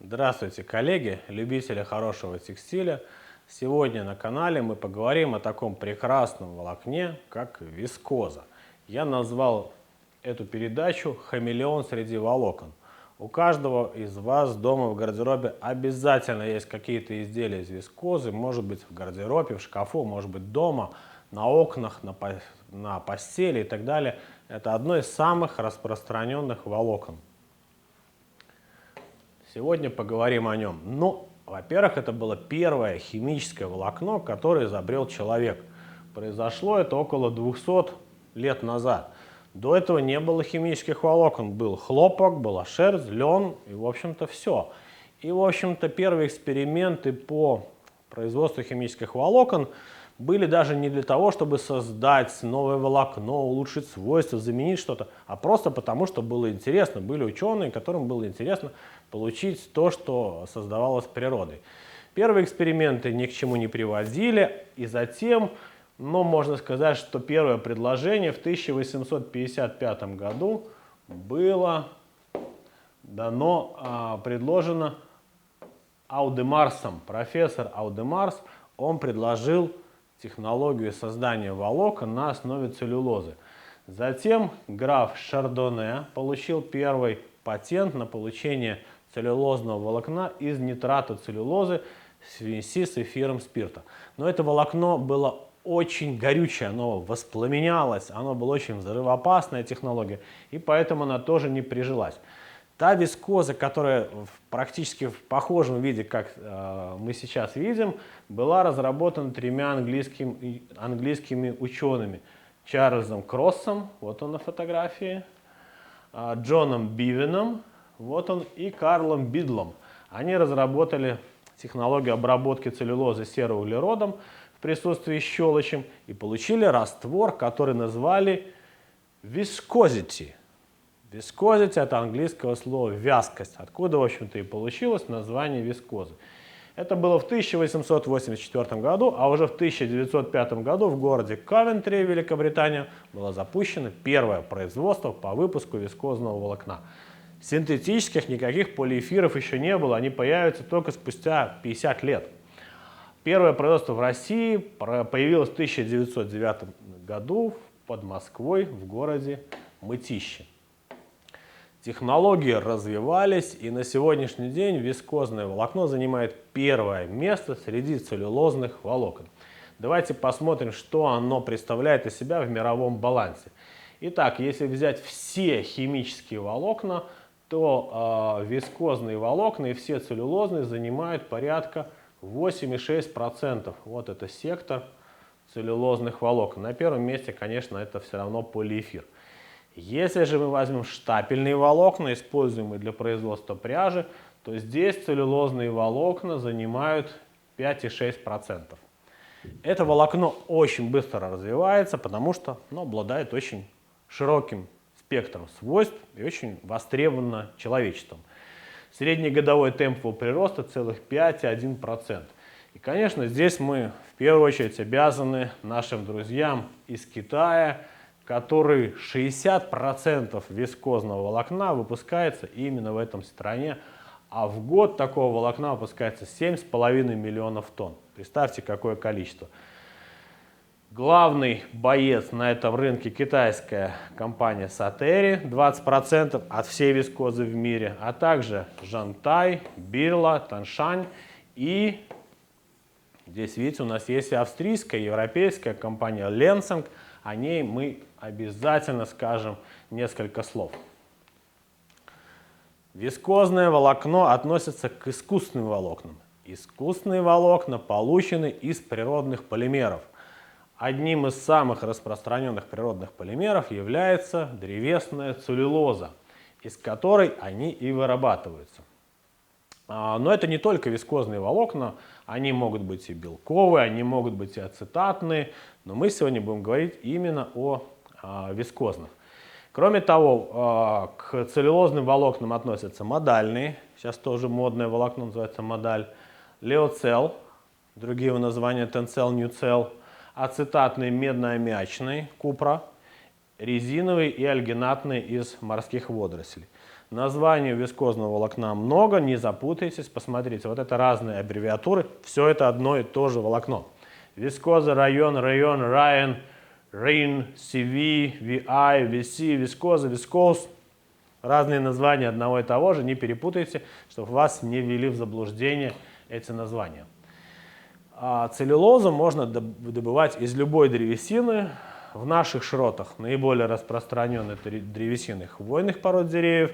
Здравствуйте, коллеги, любители хорошего текстиля. Сегодня на канале мы поговорим о таком прекрасном волокне, как вискоза. Я назвал эту передачу «Хамелеон среди волокон». У каждого из вас дома в гардеробе обязательно есть какие-то изделия из вискозы, может быть в гардеробе, в шкафу, может быть дома, на окнах, на постели и так далее. Это одно из самых распространенных волокон. Сегодня поговорим о нем. Ну, во-первых, это было первое химическое волокно, которое изобрел человек. Произошло это около 200 лет назад. До этого не было химических волокон. Был хлопок, была шерсть, лен и, в общем-то, все. И, в общем-то, первые эксперименты по производству химических волокон были даже не для того, чтобы создать новое волокно, улучшить свойства, заменить что-то, а просто потому, что было интересно. Были ученые, которым было интересно получить то, что создавалось природой. Первые эксперименты ни к чему не приводили, и затем, можно сказать, что первое предложение в 1855 году было предложено Аудемарсом. Профессор Аудемарс, он предложил технологию создания волокон на основе целлюлозы. Затем граф Шардоне получил первый патент на получение целлюлозного волокна из нитрата целлюлозы в смеси с эфиром спирта. Но это волокно было очень горючее, оно воспламенялось, оно было очень взрывоопасная технология, и поэтому она тоже не прижилась. Та вискоза, которая практически в похожем виде, как мы сейчас видим, была разработана тремя английскими учеными. Чарльзом Кроссом, вот он на фотографии, Джоном Бивеном, вот он, и Карлом Бидлом. Они разработали технологию обработки целлюлозы сероуглеродом в присутствии щелочи и получили раствор, который назвали viscosity. Viscosity — это английского слова вязкость, откуда, в общем-то, и получилось название вискозы. Это было в 1884 году, а уже в 1905 году в городе Ковентри, Великобритания, было запущено первое производство по выпуску вискозного волокна. Синтетических никаких полиэфиров еще не было, они появятся только спустя 50 лет. Первое производство в России появилось в 1909 году под Москвой в городе Мытищи. Технологии развивались, и на сегодняшний день вискозное волокно занимает первое место среди целлюлозных волокон. Давайте посмотрим, что оно представляет из себя в мировом балансе. Итак, если взять все химические волокна, то вискозные волокна и все целлюлозные занимают порядка 8,6%. Вот это сектор целлюлозных волокон. На первом месте, конечно, это все равно полиэфир. Если же мы возьмем штапельные волокна, используемые для производства пряжи, то здесь целлюлозные волокна занимают 5,6%. Это волокно очень быстро развивается, потому что оно обладает очень широким спектром свойств и очень востребовано человечеством. Средний годовой темп его прироста целых 5,1%. И, конечно, здесь мы в первую очередь обязаны нашим друзьям из Китая, который 60% вискозного волокна выпускается именно в этом стране, а в год такого волокна выпускается 7,5 миллионов тонн. Представьте, какое количество. Главный боец на этом рынке — китайская компания Сатери, 20% от всей вискозы в мире, а также Жантай, Бирла, Таншань, и здесь, видите, у нас есть и австрийская, и европейская компания Ленсинг. О ней мы обязательно скажем несколько слов. Вискозное волокно относится к искусственным волокнам. Искусственные волокна получены из природных полимеров. Одним из самых распространенных природных полимеров является древесная целлюлоза, из которой они и вырабатываются. Но это не только вискозные волокна, они могут быть и белковые, они могут быть и ацетатные, но мы сегодня будем говорить именно о вискозных. Кроме того, к целлюлозным волокнам относятся модальные, сейчас тоже модное волокно называется модаль, леоцел, другие его названия тенцел, нюцел, ацетатные медно-аммиачные, купра, резиновые и альгинатные из морских водорослей. Названий вискозного волокна много, не запутайтесь, посмотрите, вот это разные аббревиатуры, все это одно и то же волокно. Вискоза, район, район, рин, CV, VI, VC, вискоза, вискоз. Разные названия одного и того же, не перепутайте, чтобы вас не ввели в заблуждение эти названия. А целлюлозу можно добывать из любой древесины. В наших широтах наиболее распространенные древесины хвойных пород деревьев.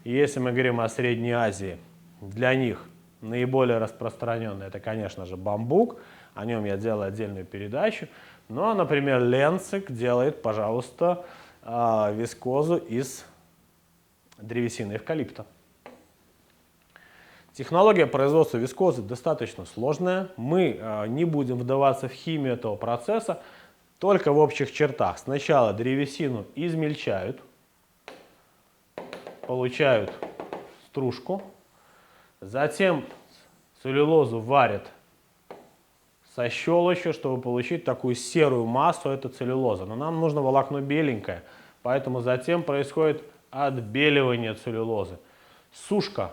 Если мы говорим о Средней Азии, для них наиболее распространенный это, конечно же, бамбук. О нем я делал отдельную передачу. Но, например, Ленцик делает, пожалуйста, вискозу из древесины эвкалипта. Технология производства вискозы достаточно сложная. Мы не будем вдаваться в химию этого процесса, только в общих чертах. Сначала древесину измельчают, получают стружку, затем целлюлозу варят со щелочью, чтобы получить такую серую массу, это целлюлоза. Но нам нужно волокно беленькое, поэтому затем происходит отбеливание целлюлозы. Сушка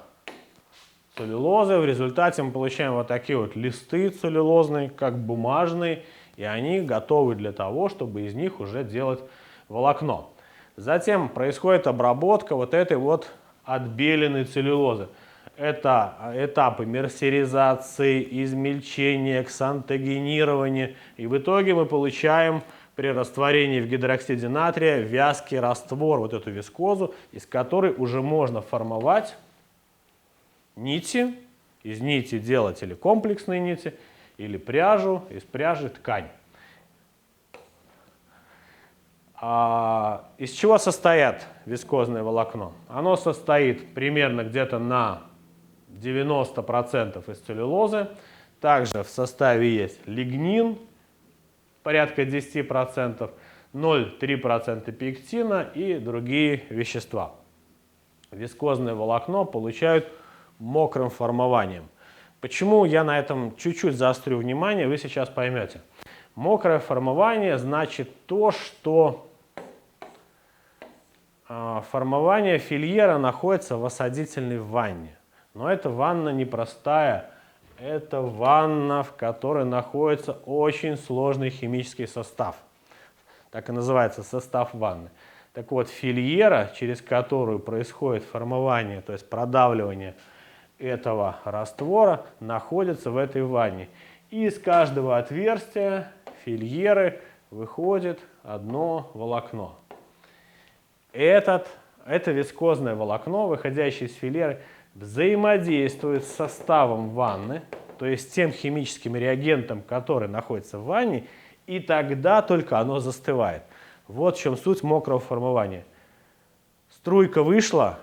целлюлозы, в результате мы получаем вот такие вот листы целлюлозные, как бумажные, и они готовы для того, чтобы из них уже делать волокно. Затем происходит обработка вот этой вот отбеленной целлюлозы. Это этапы мерсеризации, измельчения, ксантогенирования. И в итоге мы получаем при растворении в гидроксиде натрия вязкий раствор, вот эту вискозу, из которой уже можно формовать нити. Из нити делать или комплексные нити, или пряжу, из пряжи ткань. Из чего состоит вискозное волокно? Оно состоит примерно где-то на 90% из целлюлозы. Также в составе есть лигнин, порядка 10%, 0,3% пектина и другие вещества. Вискозное волокно получают мокрым формованием. Почему я на этом чуть-чуть заострю внимание, вы сейчас поймете. Мокрое формование значит то, что формование фильера находится в осадительной ванне. Но эта ванна непростая, это ванна, в которой находится очень сложный химический состав. Так и называется состав ванны. Так вот, фильера, через которую происходит формование, то есть продавливание этого раствора, находится в этой ванне. И из каждого отверстия фильеры выходит одно волокно. Это вискозное волокно, выходящее из фильеры, взаимодействует с составом ванны, то есть тем химическим реагентом, который находится в ванне, и тогда только оно застывает. Вот в чем суть мокрого формования. Струйка вышла,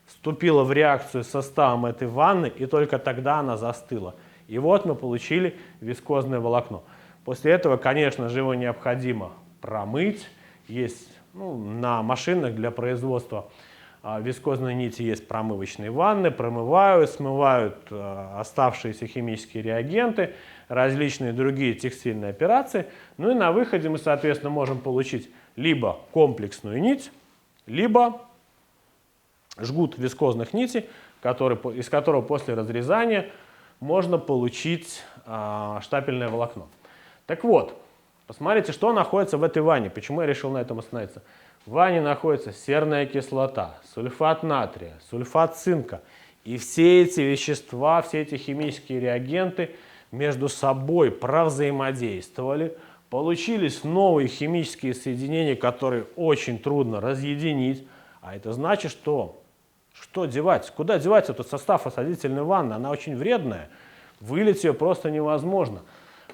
вступила в реакцию с составом этой ванны, и только тогда она застыла. И вот мы получили вискозное волокно. После этого, конечно же, его необходимо промыть. Есть на машинах для производства вискозной нити есть промывочные ванны, промывают, смывают оставшиеся химические реагенты, различные другие текстильные операции. Ну и на выходе мы, соответственно, можем получить либо комплексную нить, либо жгут вискозных нитей, из которого после разрезания можно получить штапельное волокно. Так вот, посмотрите, что находится в этой ванне. Почему я решил на этом остановиться? В ванне находится серная кислота, сульфат натрия, сульфат цинка. И все эти вещества, все эти химические реагенты между собой провзаимодействовали. Получились новые химические соединения, которые очень трудно разъединить. А это значит, что девать? Куда девать этот состав осадительной ванны? Она очень вредная. Вылить ее просто невозможно.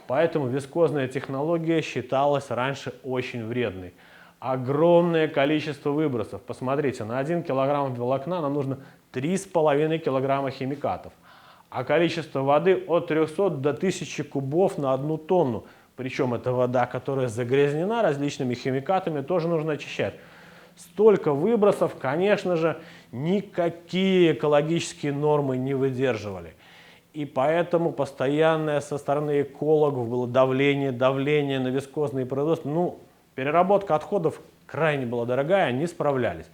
Поэтому вискозная технология считалась раньше очень вредной. Огромное количество выбросов. Посмотрите, на 1 килограмм волокна нам нужно 3,5 килограмма химикатов. А количество воды от 300 до 1000 кубов на 1 тонну. Причем это вода, которая загрязнена различными химикатами, тоже нужно очищать. Столько выбросов, конечно же, никакие экологические нормы не выдерживали. И поэтому постоянное со стороны экологов было давление на вискозные производства. Переработка отходов крайне была дорогая, не справлялись.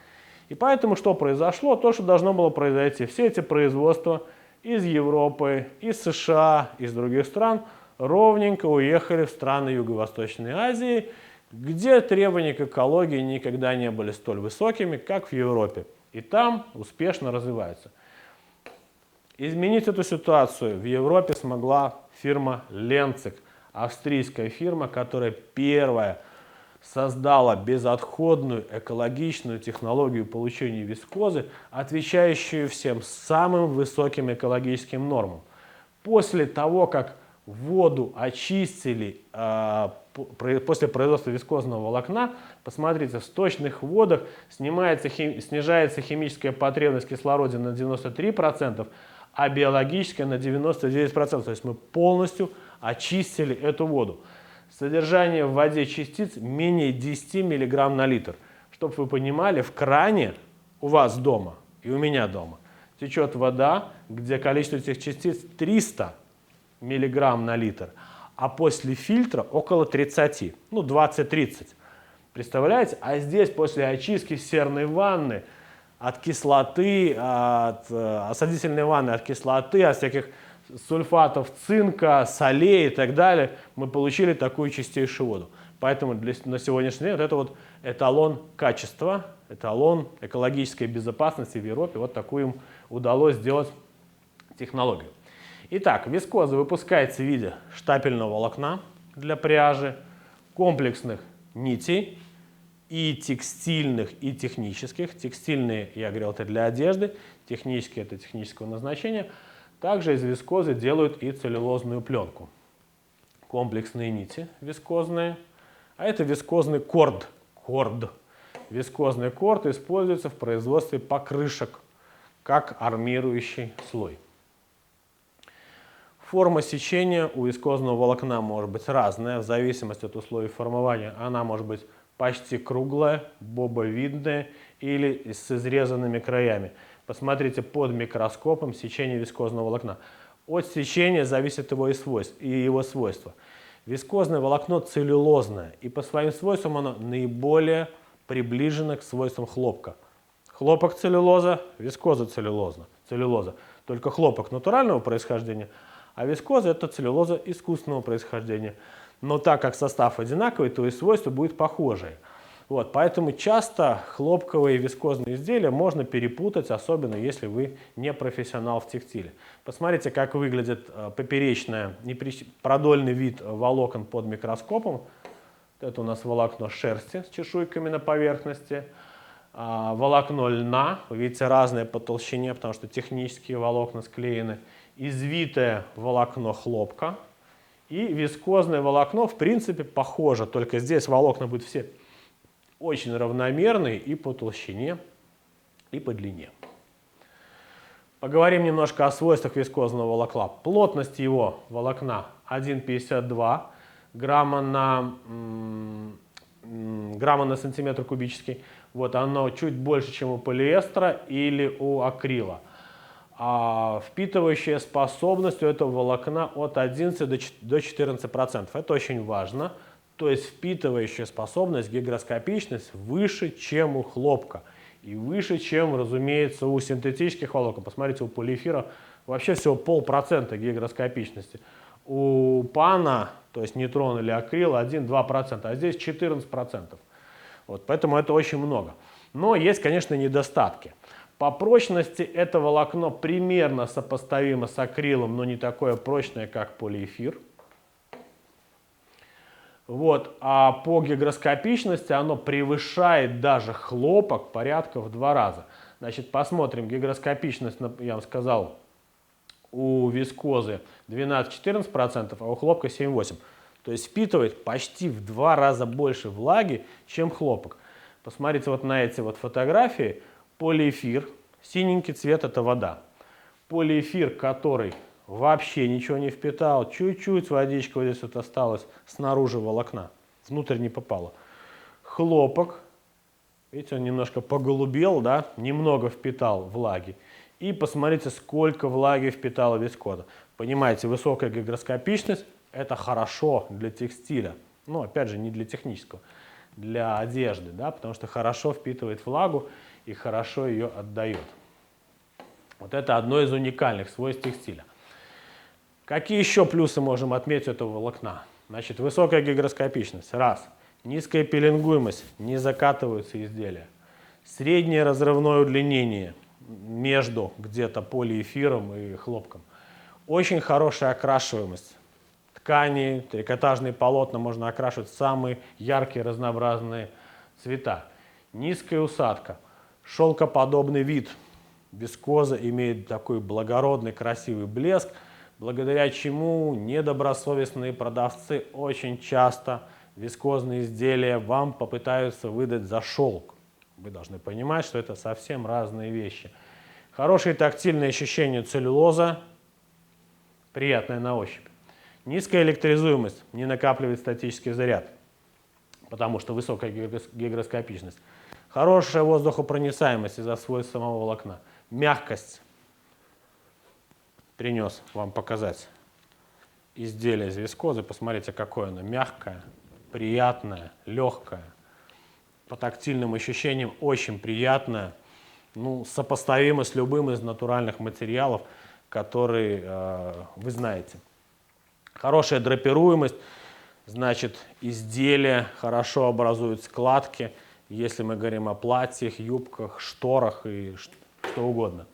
И поэтому что произошло? То, что должно было произойти. Все эти производства из Европы, из США, из других стран ровненько уехали в страны Юго-Восточной Азии, где требования к экологии никогда не были столь высокими, как в Европе. И там успешно развиваются. Изменить эту ситуацию в Европе смогла фирма Ленцик, австрийская фирма, которая первая создала безотходную экологичную технологию получения вискозы, отвечающую всем самым высоким экологическим нормам. После того, как воду очистили после производства вискозного волокна, посмотрите, в сточных водах снижается химическая потребность в кислороде на 93%, а биологическая на 99%. То есть мы полностью очистили эту воду. Содержание в воде частиц менее 10 мг на литр. Чтобы вы понимали, в кране у вас дома и у меня дома течет вода, где количество этих частиц 300 мг на литр, а после фильтра около 30, ну 20-30. Представляете? А здесь после очистки серной ванны от кислоты, осадительной ванны от кислоты, от всяких сульфатов цинка, солей и так далее, мы получили такую чистейшую воду. Поэтому на сегодняшний день вот это вот эталон качества, эталон экологической безопасности в Европе, вот такую им удалось сделать технологию. Итак, вискоза выпускается в виде штапельного волокна для пряжи, комплексных нитей, и текстильных, и технических. Текстильные, я говорил, это для одежды, технические, это технического назначения. Также из вискозы делают и целлюлозную пленку. Комплексные нити вискозные, а это вискозный корд. Вискозный корд используется в производстве покрышек, как армирующий слой. Форма сечения у вискозного волокна может быть разная, в зависимости от условий формования. Она может быть почти круглая, бобовидная или с изрезанными краями. Посмотрите под микроскопом сечение вискозного волокна. От сечения зависит его свойства. Вискозное волокно целлюлозное, и по своим свойствам оно наиболее приближено к свойствам хлопка. Хлопок целлюлоза, вискоза целлюлоза. Только хлопок натурального происхождения, а вискоза это целлюлоза искусственного происхождения. Но так как состав одинаковый, то и свойства будут похожие. Вот, поэтому часто хлопковые и вискозные изделия можно перепутать, особенно если вы не профессионал в текстиле. Посмотрите, как выглядит поперечный продольный вид волокон под микроскопом. Это у нас волокно шерсти с чешуйками на поверхности. Волокно льна, вы видите, разное по толщине, потому что технические волокна склеены. Извитое волокно хлопка. И вискозное волокно, в принципе, похоже, только здесь волокна будут все очень равномерные и по толщине, и по длине. Поговорим немножко о свойствах вискозного волокна. Плотность его волокна 1,52 грамма на сантиметр кубический. Вот оно чуть больше, чем у полиэстера или у акрила. А впитывающая способность у этого волокна от 11 до 14%. Это очень важно. То есть впитывающая способность, гигроскопичность выше, чем у хлопка. И выше, чем, разумеется, у синтетических волокон. Посмотрите, у полиэфира вообще всего 0,5% гигроскопичности. У пана, то есть нейтрон или акрил, 1-2%, а здесь 14%. Вот, поэтому это очень много. Но есть, конечно, недостатки. По прочности это волокно примерно сопоставимо с акрилом, но не такое прочное, как полиэфир. Вот. А по гигроскопичности оно превышает даже хлопок порядка в 2 раза. Значит, посмотрим, гигроскопичность, я вам сказал, у вискозы 12-14%, а у хлопка 7-8%. То есть впитывает почти в 2 раза больше влаги, чем хлопок. Посмотрите вот на эти вот фотографии. Полиэфир, синенький цвет – это вода. Полиэфир, который вообще ничего не впитал, чуть-чуть водичка вот здесь вот осталась снаружи волокна, внутрь не попало. Хлопок, видите, он немножко поголубел, да, немного впитал влаги. И посмотрите, сколько влаги впитала вискоза. Понимаете, высокая гигроскопичность – это хорошо для текстиля. Но, опять же, не для технического, для одежды, да, потому что хорошо впитывает влагу. и хорошо ее отдает. Вот это одно из уникальных свойств текстиля. Какие еще плюсы можем отметить этого волокна? Значит, высокая гигроскопичность. Раз. Низкая пилингуемость. Не закатываются изделия. Среднее разрывное удлинение между где-то полиэфиром и хлопком. Очень хорошая окрашиваемость. Ткани, трикотажные полотна можно окрашивать в самые яркие разнообразные цвета. Низкая усадка. Шелкоподобный вид. Вискоза имеет такой благородный, красивый блеск, благодаря чему недобросовестные продавцы очень часто вискозные изделия вам попытаются выдать за шелк. Вы должны понимать, что это совсем разные вещи. Хорошие тактильные ощущения целлюлоза, приятная на ощупь. Низкая электризуемость, не накапливает статический заряд, потому что высокая гигроскопичность. Хорошая воздухопроницаемость из-за свойств самого волокна. Мягкость. Принес вам показать изделие из вискозы. Посмотрите, какое оно мягкое, приятное, легкое. По тактильным ощущениям очень приятное. Ну, сопоставимо с любым из натуральных материалов, которые вы знаете. Хорошая драпируемость. Значит, изделие хорошо образует складки. Если мы говорим о платьях, юбках, шторах и что угодно.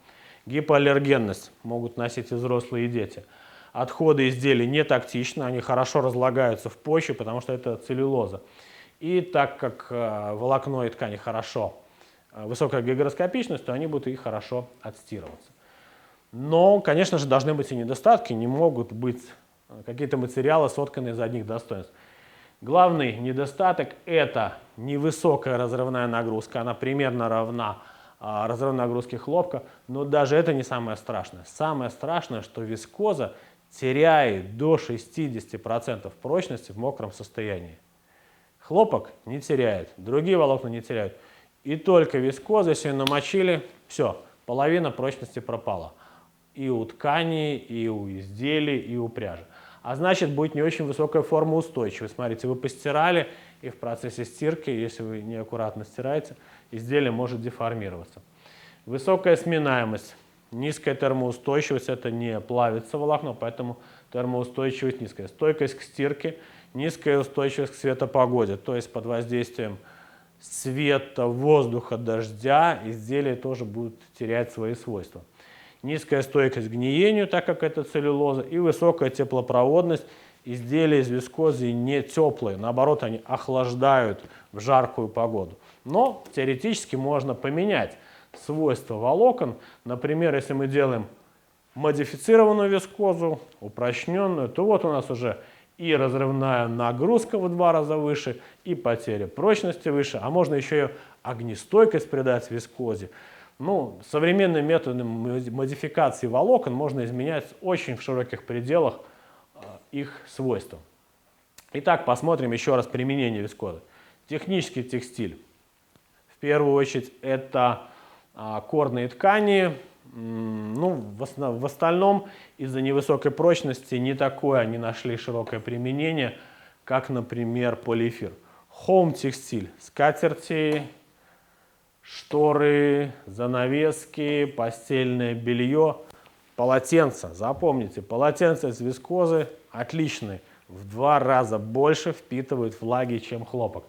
Гипоаллергенность могут носить и взрослые, и дети. Отходы изделий не токсичны, они хорошо разлагаются в почве, потому что это целлюлоза. И так как волокно и ткани хорошо, высокая гигроскопичность, то они будут и хорошо отстирываться. Но, конечно же, должны быть и недостатки, не могут быть какие-то материалы сотканы из одних достоинств. Главный недостаток – это невысокая разрывная нагрузка, она примерно равна разрывной нагрузке хлопка, но даже это не самое страшное. Самое страшное, что вискоза теряет до 60% прочности в мокром состоянии. Хлопок не теряет, другие волокна не теряют. И только вискоза, если ее намочили, все, половина прочности пропала. И у ткани, и у изделий, и у пряжи. А значит, будет не очень высокая форма устойчивости. Смотрите, вы постирали, и в процессе стирки, если вы неаккуратно стираете, изделие может деформироваться. Высокая сминаемость, низкая термоустойчивость, это не плавится волокно, поэтому термоустойчивость низкая. Стойкость к стирке, низкая устойчивость к светопогоде, то есть под воздействием света, воздуха, дождя изделия тоже будут терять свои свойства. Низкая стойкость к гниению, так как это целлюлоза, и высокая теплопроводность. Изделия из вискозы не теплые, наоборот, они охлаждают в жаркую погоду. Но теоретически можно поменять свойства волокон. Например, если мы делаем модифицированную вискозу, упрощенную, то вот у нас уже и разрывная нагрузка в 2 раза выше, и потеря прочности выше, а можно еще и огнестойкость придать вискозе. Ну, современными методами модификации волокон можно изменять очень в широких пределах их свойства. Итак, посмотрим еще раз применение вискозы. Технический текстиль. В первую очередь это корные ткани. Ну, в остальном из-за невысокой прочности не такое они нашли широкое применение, как, например, полиэфир. Home текстиль. Скатерти, шторы, занавески, постельное белье, полотенца. Запомните, полотенца из вискозы отличные. В 2 раза больше впитывают влаги, чем хлопок.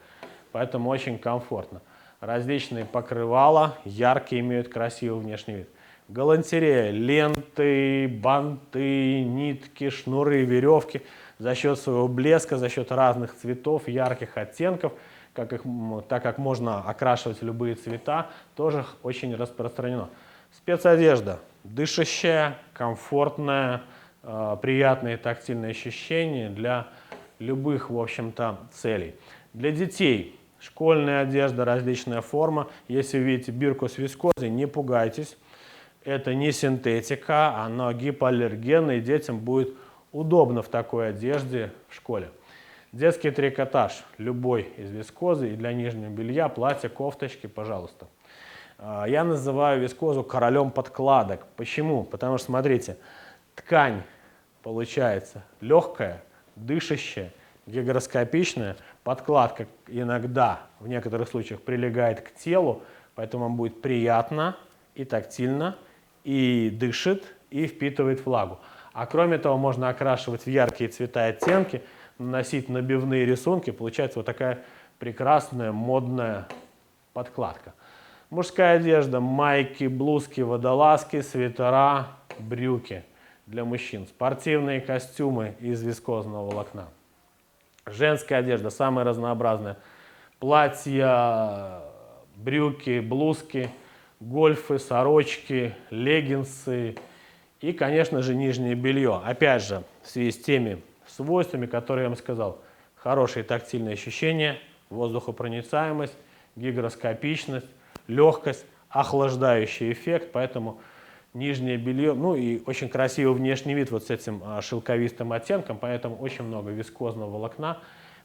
Поэтому очень комфортно. Различные покрывала, яркие, имеют красивый внешний вид. Галантерея, ленты, банты, нитки, шнуры, веревки. За счет своего блеска, за счет разных цветов, ярких оттенков, так как можно окрашивать любые цвета, тоже очень распространено. Спецодежда. Дышащая, комфортная, приятные тактильные ощущения для любых, в общем-то, целей. Для детей школьная одежда, различная форма. Если вы видите бирку с вискозой, не пугайтесь. Это не синтетика, она гипоаллергенная, и детям будет удобно в такой одежде в школе. Детский трикотаж, любой из вискозы, и для нижнего белья, платья, кофточки, пожалуйста. Я называю вискозу королем подкладок. Почему? Потому что, смотрите, ткань получается легкая, дышащая, гигроскопичная. Подкладка иногда, в некоторых случаях, прилегает к телу, Поэтому вам будет приятно и тактильно, и дышит, и впитывает влагу. А кроме того, можно окрашивать в яркие цвета и оттенки, наносить набивные рисунки. Получается вот такая прекрасная модная подкладка. Мужская одежда: майки, блузки, водолазки, свитера, брюки для мужчин. Спортивные костюмы из вискозного волокна. Женская одежда самая разнообразная: платья, брюки, блузки, гольфы, сорочки, леггинсы и, конечно же, нижнее белье. Опять же, в связи с теми свойствами, которые я вам сказал: хорошие тактильные ощущения, воздухопроницаемость, гигроскопичность, легкость, охлаждающий эффект. Поэтому нижнее белье, ну и очень красивый внешний вид вот с этим шелковистым оттенком, поэтому очень много вискозного волокна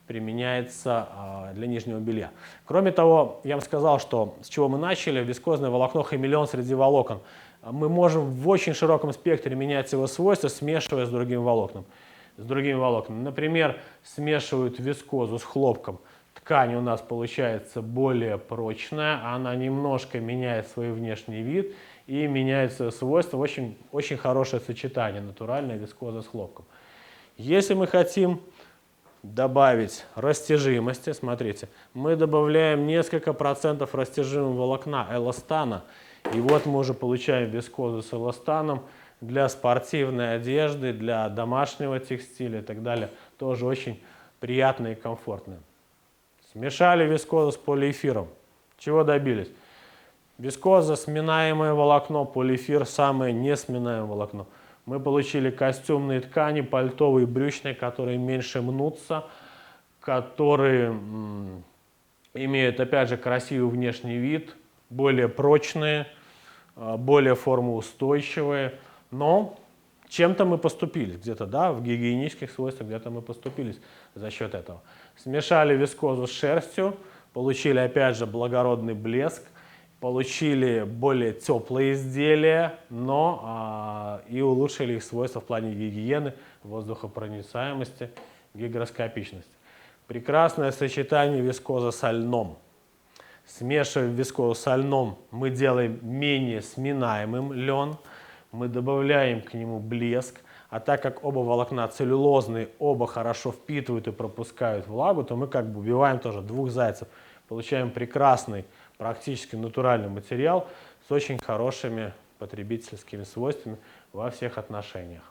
применяется для нижнего белья. Кроме того, я вам сказал, что с чего мы начали: вискозное волокно хамелеон среди волокон. Мы можем в очень широком спектре менять его свойства, смешивая с другими волокнами. Например, смешивают вискозу с хлопком. Ткань у нас получается более прочная, она немножко меняет свой внешний вид и меняет свои свойства. Очень, очень хорошее сочетание натуральная вискоза с хлопком. Если мы хотим добавить растяжимости, смотрите, мы добавляем несколько процентов растяжимого волокна, эластана, и вот мы уже получаем вискозу с эластаном для спортивной одежды, для домашнего текстиля и так далее. Тоже очень приятно и комфортно. Смешали вискозу с полиэфиром. Чего добились? Вискоза — сминаемое волокно, полиэфир — самое несминаемое волокно. Мы получили костюмные ткани, пальтовые и брючные, которые меньше мнутся, которые имеют, опять же, красивый внешний вид, более прочные, более формоустойчивые. Но чем-то мы поступились, где-то, да, в гигиенических свойствах где-то мы поступились за счет этого. Смешали вискозу с шерстью, получили, опять же, благородный блеск, получили более теплые изделия, но и улучшили их свойства в плане гигиены, воздухопроницаемости, гигроскопичности. Прекрасное сочетание вискоза со льном. Смешивая вискозу со льном, мы делаем менее сминаемым лен, мы добавляем к нему блеск, а так как оба волокна целлюлозные, оба хорошо впитывают и пропускают влагу, то мы как бы убиваем тоже двух зайцев. Получаем прекрасный, практически натуральный материал с очень хорошими потребительскими свойствами во всех отношениях.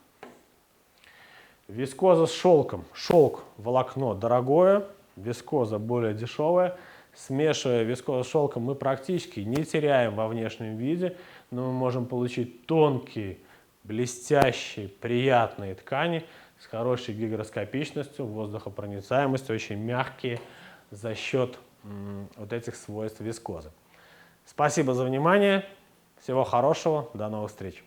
Вискоза с шелком. Шелк — волокно дорогое, вискоза более дешевая. Смешивая вискозу с шелком, мы практически не теряем во внешнем виде, но мы можем получить тонкие, блестящие, приятные ткани с хорошей гигроскопичностью, воздухопроницаемостью, очень мягкие за счет вот этих свойств вискозы. Спасибо за внимание. Всего хорошего. До новых встреч.